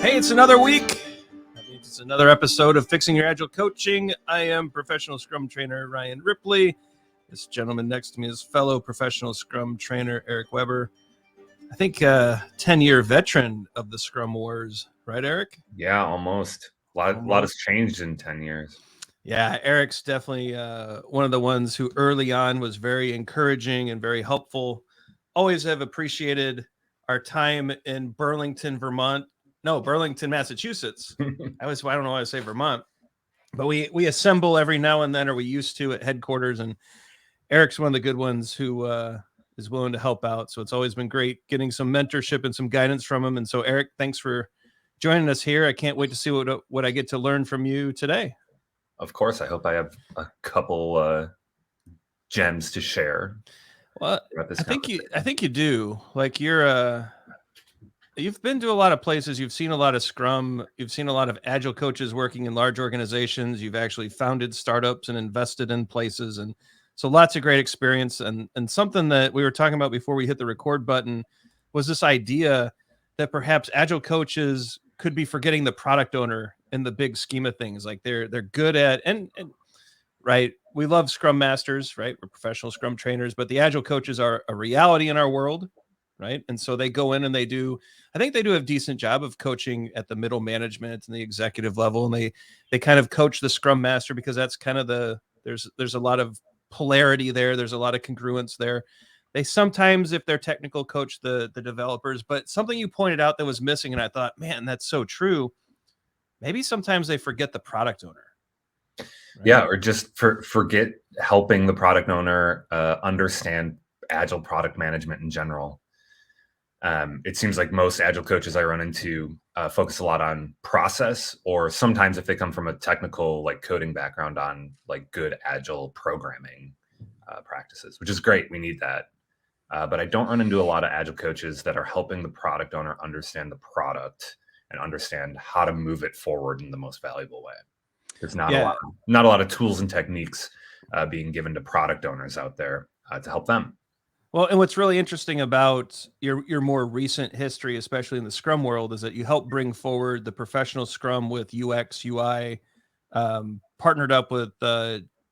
Hey, it's another week. That means it's another episode of Fixing Your Agile Coaching. I am professional Scrum trainer Ryan Ripley. This gentleman next to me is fellow professional Scrum trainer Erik Weber. I think 10-year veteran of the Scrum Wars, right, Erik? Yeah, almost. A lot has changed in 10 years. Yeah, Erik's definitely one of the ones who early on was very encouraging and very helpful. Always have appreciated our time in Burlington, Massachusetts. I don't know why I say Vermont, but we assemble every now and then, or we used to at headquarters, and Erik's one of the good ones who is willing to help out. So it's always been great getting some mentorship and some guidance from him. And so, Erik, thanks for joining us here. I can't wait to see what I get to learn from you today. Of course, I hope I have a couple gems to share. Well, I think you do. Like you've been to a lot of places. You've seen a lot of Scrum. You've seen a lot of Agile coaches working in large organizations. You've actually founded startups and invested in places, and so lots of great experience. And something that we were talking about before we hit the record button was this idea that perhaps Agile coaches could be forgetting the product owner in the big scheme of things. Like they're good at and right. We love Scrum Masters, right? We're professional Scrum trainers, but the Agile coaches are a reality in our world, right? And so they go in and I think they do a decent job of coaching at the middle management and the executive level. And they kind of coach the Scrum Master because that's kind of there's a lot of polarity there. There's a lot of congruence there. They sometimes, if they're technical, coach the developers, but something you pointed out that was missing, and I thought, man, that's so true. Maybe sometimes they forget the product owner. Right? Yeah, or just forget helping the product owner understand Agile product management in general. It seems like most Agile coaches I run into focus a lot on process, or sometimes if they come from a technical like coding background, on like good Agile programming practices, which is great. We need that. But I don't run into a lot of Agile coaches that are helping the product owner understand the product and understand how to move it forward in the most valuable way. There's not a lot of tools and techniques being given to product owners out there to help them. Well, and what's really interesting about your more recent history, especially in the Scrum world, is that you help bring forward the professional Scrum with UX, UI, partnered up with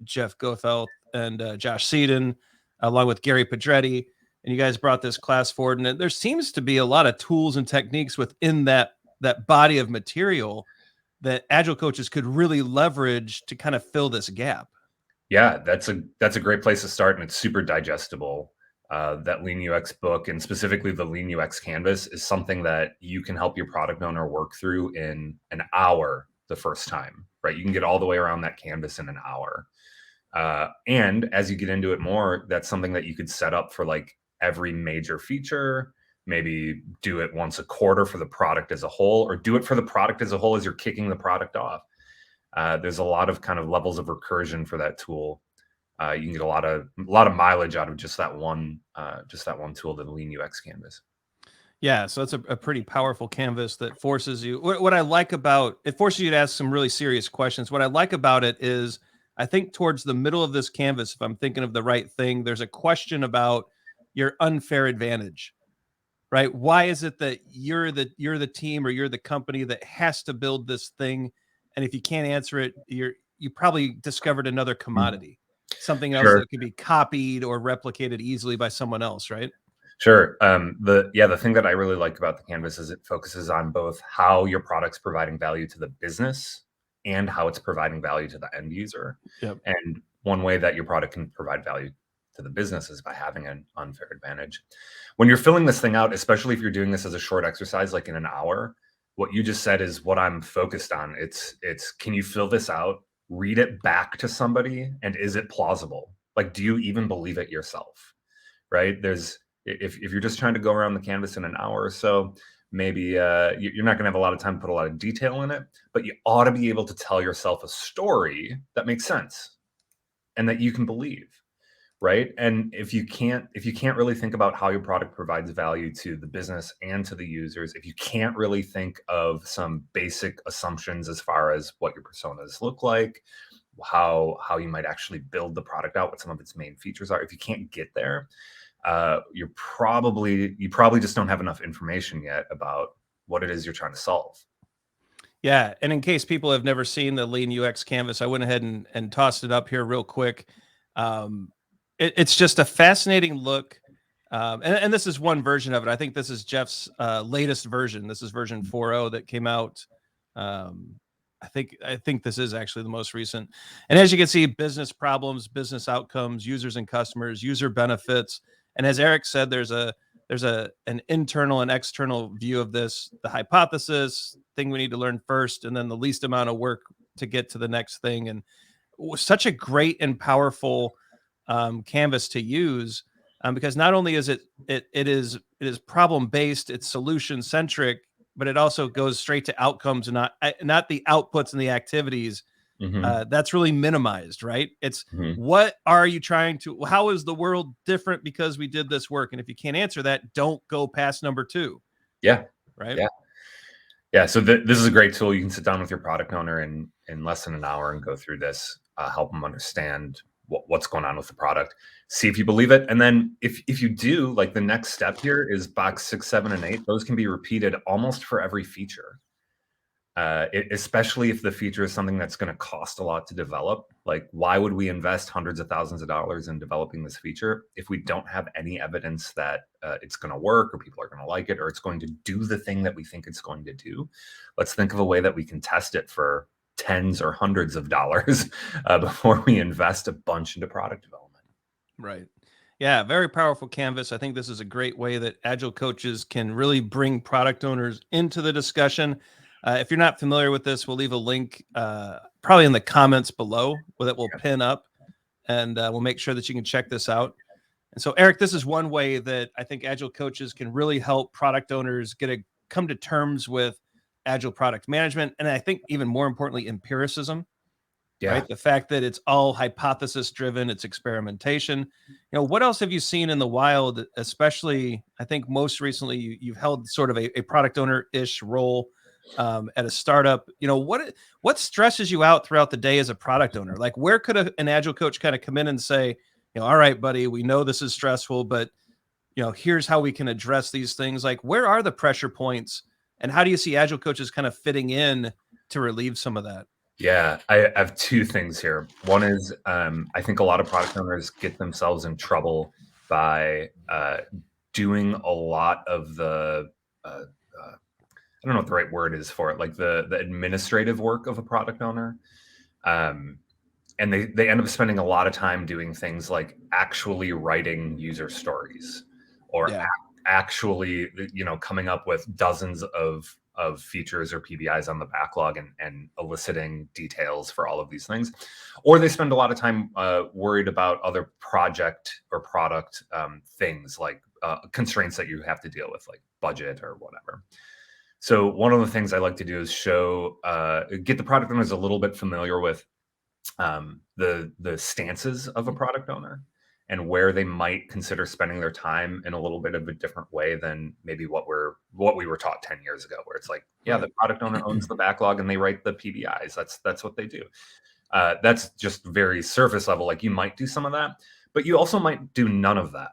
Jeff Goethelt and Josh Seedon, along with Gary Pedretti, and you guys brought this class forward. And there seems to be a lot of tools and techniques within that body of material that Agile coaches could really leverage to kind of fill this gap. Yeah, that's a great place to start, and it's super digestible. That Lean UX book, and specifically the Lean UX Canvas, is something that you can help your product owner work through in an hour the first time, right? You can get all the way around that canvas in an hour. And as you get into it more, that's something that you could set up for like every major feature. Maybe do it once a quarter for the product as a whole, or do it for the product as a whole as you're kicking the product off. There's a lot of kind of levels of recursion for that tool. You can get a lot of mileage out of just that one tool, the Lean UX Canvas. Yeah, so it's a pretty powerful canvas that forces you. What I like about it, forces you to ask some really serious questions. What I like about it is, I think towards the middle of this canvas, if I'm thinking of the right thing, there's a question about your unfair advantage, right? Why is it that you're the team or you're the company that has to build this thing, and if you can't answer it, you probably discovered another commodity. Something else that could be copied or replicated easily by someone else, right? Sure. The thing that I really like about the canvas is it focuses on both how your product's providing value to the business and how it's providing value to the end user. Yep. And one way that your product can provide value to the business is by having an unfair advantage. When you're filling this thing out, especially if you're doing this as a short exercise, like in an hour, what you just said is what I'm focused on. It's can you fill this out? Read it back to somebody, and is it plausible? Like, do you even believe it yourself? Right? If you're just trying to go around the canvas in an hour or so, maybe you're not going to have a lot of time to put a lot of detail in it, but you ought to be able to tell yourself a story that makes sense and that you can believe, right? And if you can't really think about how your product provides value to the business and to the users, if you can't really think of some basic assumptions as far as what your personas look like, how you might actually build the product out, what some of its main features are, if you can't get there, you probably just don't have enough information yet about what it is you're trying to solve. Yeah, and in case people have never seen the Lean UX canvas, I went ahead and tossed it up here real quick. It's just a fascinating look, and this is one version of it. I think this is Jeff's latest version. This is version 4.0 that came out. Um, I think this is actually the most recent. And as you can see, business problems, business outcomes, users and customers, user benefits, and as Erik said, there's an internal and external view of this, the hypothesis, thing we need to learn first, and then the least amount of work to get to the next thing. And it was such a great and powerful canvas to use, because not only is it is problem based, it's solution centric, but it also goes straight to outcomes and not the outputs and the activities. Mm-hmm. That's really minimized, right? It's Mm-hmm. what are you trying to, how is the world different because we did this work? And if you can't answer that, don't go past number 2. Yeah. Right. Yeah. Yeah. So this is a great tool. You can sit down with your product owner in less than an hour and go through this, help them understand what's going on with the product, see if you believe it. And then if you do, like, the next step here is box 6, 7, and 8. Those can be repeated almost for every feature. Especially if the feature is something that's going to cost a lot to develop. Like, why would we invest hundreds of thousands of dollars in developing this feature if we don't have any evidence that it's going to work, or people are going to like it, or it's going to do the thing that we think it's going to do? Let's think of a way that we can test it for tens or hundreds of dollars before we invest a bunch into product development. Right. Yeah, very powerful canvas. I think this is a great way that Agile coaches can really bring product owners into the discussion. If you're not familiar with this, we'll leave a link probably in the comments below that we'll pin up, and we'll make sure that you can check this out. And so, Erik, this is one way that I think Agile coaches can really help product owners come to terms with Agile product management, and I think even more importantly, empiricism. Yeah. Right. The fact that it's all hypothesis driven, it's experimentation. What else have you seen in the wild, especially, I think most recently you've held sort of a product owner-ish role at a startup. What stresses you out throughout the day as a product owner? Like, where could an Agile coach kind of come in and say, all right, buddy, we know this is stressful, but here's how we can address these things. Like, where are the pressure points, and how do you see Agile coaches kind of fitting in to relieve some of that? Yeah, I have 2 things here. One is, I think a lot of product owners get themselves in trouble by doing a lot of the, I don't know what the right word is for it, like the administrative work of a product owner. And they end up spending a lot of time doing things like actually writing user stories, or actually, coming up with dozens of features or PBIs on the backlog and eliciting details for all of these things. Or they spend a lot of time worried about other project or product things, like constraints that you have to deal with, like budget or whatever. So one of the things I like to do is get the product owners a little bit familiar with the stances of a product owner, and where they might consider spending their time in a little bit of a different way than maybe what we were taught 10 years ago, where it's like, yeah, the product owner owns the backlog and they write the PBIs. That's what they do. That's just very surface level. Like, you might do some of that, but you also might do none of that.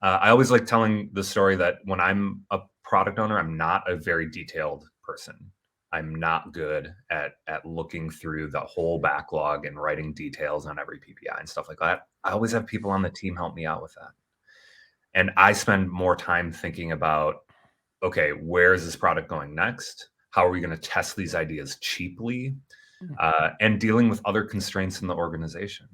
I always like telling the story that when I'm a product owner, I'm not a very detailed person. I'm not good at looking through the whole backlog and writing details on every PPI and stuff like that. I always have people on the team help me out with that. And I spend more time thinking about, okay, where is this product going next? How are we going to test these ideas cheaply? And dealing with other constraints in the organization.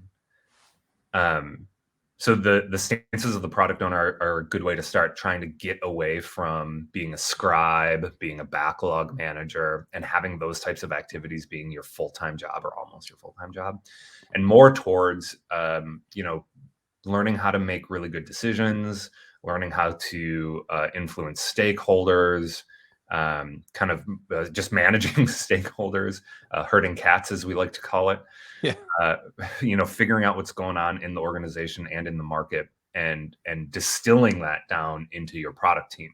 So the stances of the product owner are a good way to start trying to get away from being a scribe, being a backlog manager, and having those types of activities being your full-time job or almost your full-time job, and more towards, learning how to make really good decisions, learning how to influence stakeholders, just managing stakeholders, herding cats, as we like to call it. Yeah. Figuring out what's going on in the organization and in the market, and distilling that down into your product team.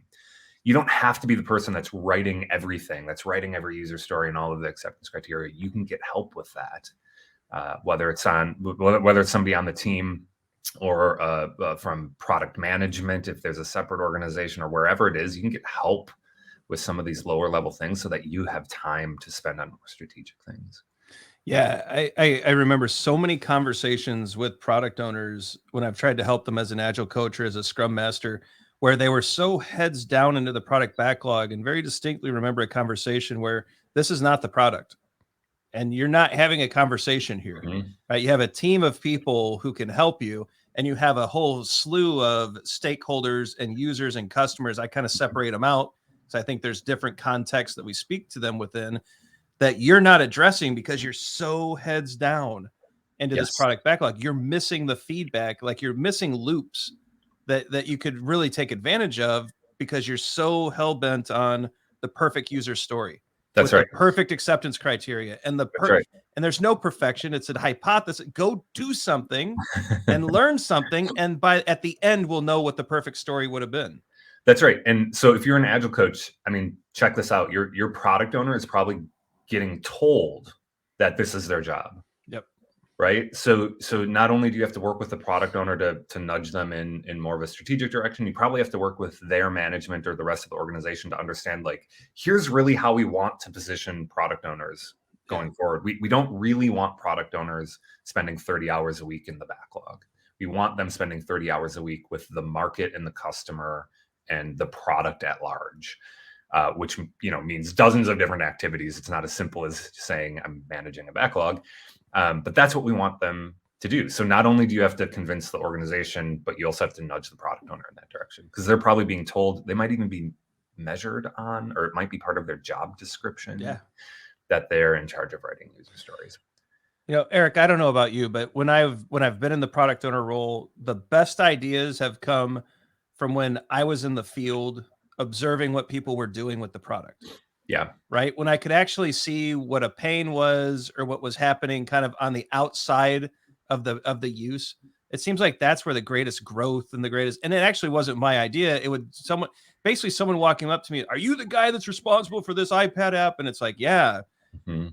You don't have to be the person that's writing everything, that's writing every user story and all of the acceptance criteria. You can get help with that, whether it's somebody on the team, or from product management, if there's a separate organization, or wherever it is, you can get help with some of these lower level things so that you have time to spend on more strategic things. Yeah, I remember so many conversations with product owners when I've tried to help them as an Agile coach or as a Scrum Master, where they were so heads down into the product backlog, and very distinctly remember a conversation where this is not the product. And you're not having a conversation here, right? You have a team of people who can help you, and you have a whole slew of stakeholders and users and customers. I kind of separate them out because I think there's different contexts that we speak to them within that you're not addressing because you're so heads down into this product backlog. You're missing the feedback, like you're missing loops that you could really take advantage of because you're so hell-bent on the perfect user story. That's with right. The perfect acceptance criteria and and there's no perfection. It's a hypothesis. Go do something and learn something, and at the end we'll know what the perfect story would have been. That's right. And so if you're an Agile coach, I mean, check this out. Your product owner is probably getting told that this is their job. Yep. Right. So not only do you have to work with the product owner to nudge them in more of a strategic direction, you probably have to work with their management or the rest of the organization to understand, like, here's really how we want to position product owners going forward. We don't really want product owners spending 30 hours a week in the backlog. We want them spending 30 hours a week with the market and the customer and the product at large. Which means dozens of different activities. It's not as simple as saying I'm managing a backlog, but that's what we want them to do. So not only do you have to convince the organization, but you also have to nudge the product owner in that direction, because they're probably being told, they might even be measured on, or it might be part of their job description, that they're in charge of writing user stories. Erik, I don't know about you, but when I've been in the product owner role, the best ideas have come from when I was in the field observing what people were doing with the product. Yeah. Right. When I could actually see what a pain was or what was happening kind of on the outside of the use, it seems like that's where the greatest growth and and it actually wasn't my idea. It would someone walking up to me, are you the guy that's responsible for this iPad app? And it's like, yeah,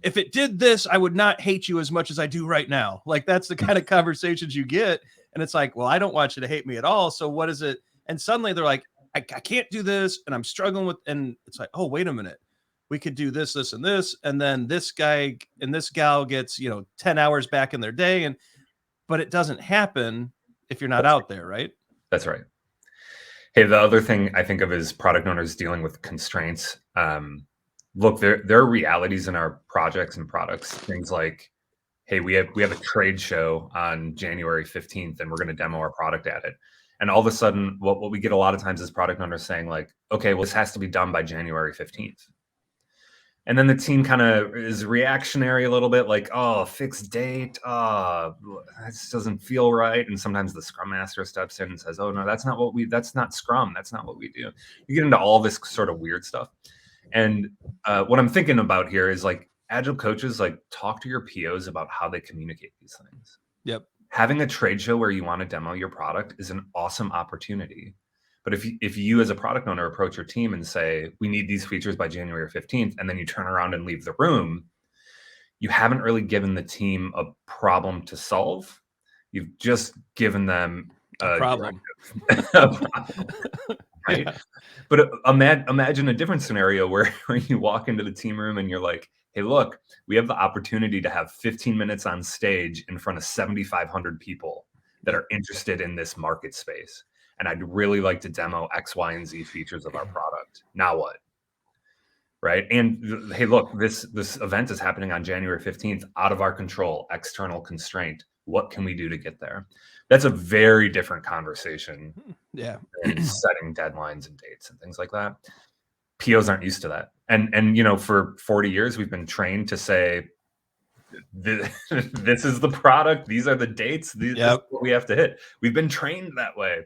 if it did this, I would not hate you as much as I do right now. Like, that's the kind of conversations you get. And it's like, well, I don't want you to hate me at all. So what is it? And suddenly they're like, I can't do this, and I'm struggling with, and it's like, oh, wait a minute, we could do this, this, and this, and then this guy and this gal gets 10 hours back in their day, but it doesn't happen if you're not out there, right? That's right. Hey, the other thing I think of is product owners dealing with constraints. Look, there are realities in our projects and products. Things like, hey, we have a trade show on January 15th, and we're going to demo our product at it. And all of a sudden, what we get a lot of times is product owners saying, like, okay, well, this has to be done by January 15th. And then the team kind of is reactionary a little bit, like, oh, fixed date. This doesn't feel right. And sometimes the Scrum Master steps in and says, oh, no, that's not Scrum. That's not what we do. You get into all this sort of weird stuff. And what I'm thinking about here is, like, Agile coaches, like, talk to your POs about how they communicate these things. Yep. Having a trade show where you want to demo your product is an awesome opportunity. But if you as a product owner approach your team and say, we need these features by January 15th, and then you turn around and leave the room, you haven't really given the team a problem to solve. You've just given them a problem. Right? Yeah. But imagine a different scenario where you walk into the team room and you're like, hey, look, we have the opportunity to have 15 minutes on stage in front of 7,500 people that are interested in this market space. And I'd really like to demo X, Y, and Z features of our product. Now what? Right? And hey, look, this event is happening on January 15th, out of our control, external constraint. What can we do to get there? That's a very different conversation. Yeah. And setting deadlines and dates and things like that. POs aren't used to that. And for 40 years, we've been trained to say, this is the product. These are the dates. This is what we have to hit. We've been trained that way.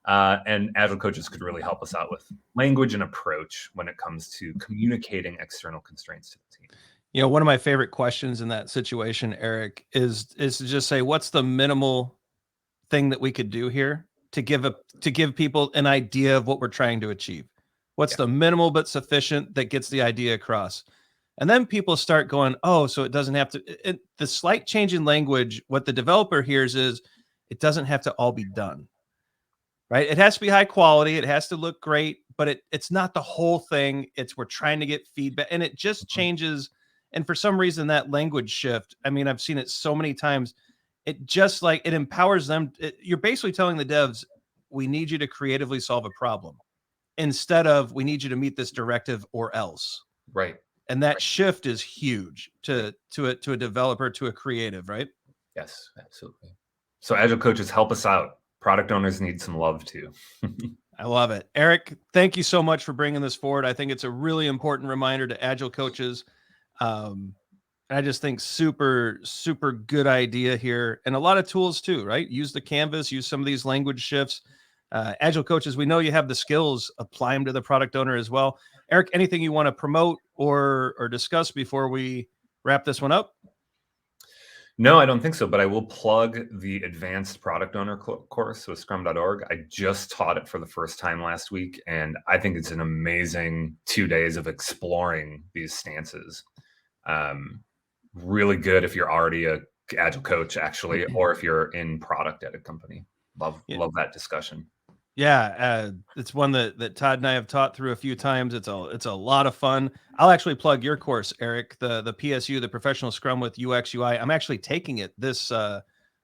And Agile coaches could really help us out with language and approach when it comes to communicating external constraints to the team. One of my favorite questions in that situation, Erik, is to just say, what's the minimal thing that we could do here to give people an idea of what we're trying to achieve? What's the minimal but sufficient that gets the idea across? And then people start going, oh, so it doesn't have to, the slight change in language, what the developer hears is, it doesn't have to all be done, right? It has to be high quality. It has to look great, but it's not the whole thing. We're trying to get feedback, and it just changes. And for some reason, that language shift, I mean, I've seen it so many times. It just like it empowers them. You're basically telling the devs, we need you to creatively solve a problem instead of we need you to meet this directive or else. Right. And that shift is huge to a developer, to a creative, right? Yes, absolutely. So Agile coaches, help us out. Product owners need some love too. I love it. Erik, thank you so much for bringing this forward. I think it's a really important reminder to Agile coaches. I just think super, super good idea here, and a lot of tools too, right? Use the canvas, use some of these language shifts. Agile coaches, we know you have the skills, apply them to the product owner as well. Erik, anything you want to promote or discuss before we wrap this one up? No, I don't think so, but I will plug the advanced product owner course with scrum.org. I just taught it for the first time last week, and I think it's an amazing 2 days of exploring these stances. Really good if you're already a Agile coach, actually, or if you're in product at a company. Love that discussion. Yeah, it's one that Todd and I have taught through a few times. It's a lot of fun. I'll actually plug your course, Erik, the PSU, the Professional Scrum with UX UI. I'm actually taking it this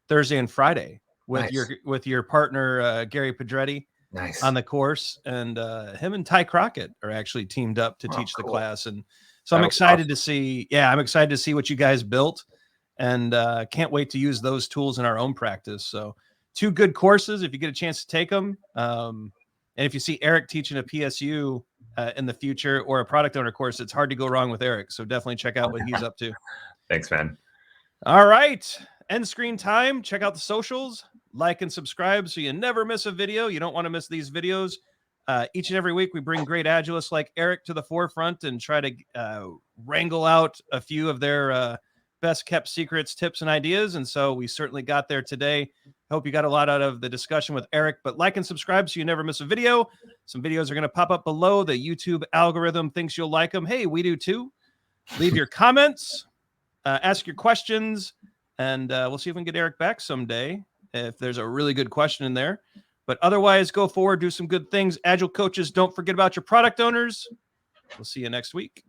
Thursday and Friday with your partner Gary Pedretti on the course, and him and Ty Crockett are actually teamed up to teach the class, and so I'm excited to see. Yeah, I'm excited to see what you guys built, and can't wait to use those tools in our own practice. So. 2 good courses if you get a chance to take them. And if you see Erik teaching a PSU in the future or a product owner course, it's hard to go wrong with Erik. So definitely check out what he's up to. Thanks, man. All right. End screen time. Check out the socials, like and subscribe so you never miss a video. You don't want to miss these videos. Each and every week, we bring great Agilists like Erik to the forefront and try to wrangle out a few of their best kept secrets, tips, and ideas. And so we certainly got there today. Hope you got a lot out of the discussion with Erik, but like and subscribe so you never miss a video. Some videos are going to pop up below. The YouTube algorithm thinks you'll like them. Hey, we do too. Leave your comments, ask your questions, and we'll see if we can get Erik back someday if there's a really good question in there. But otherwise, go forward, do some good things. Agile coaches, don't forget about your product owners. We'll see you next week.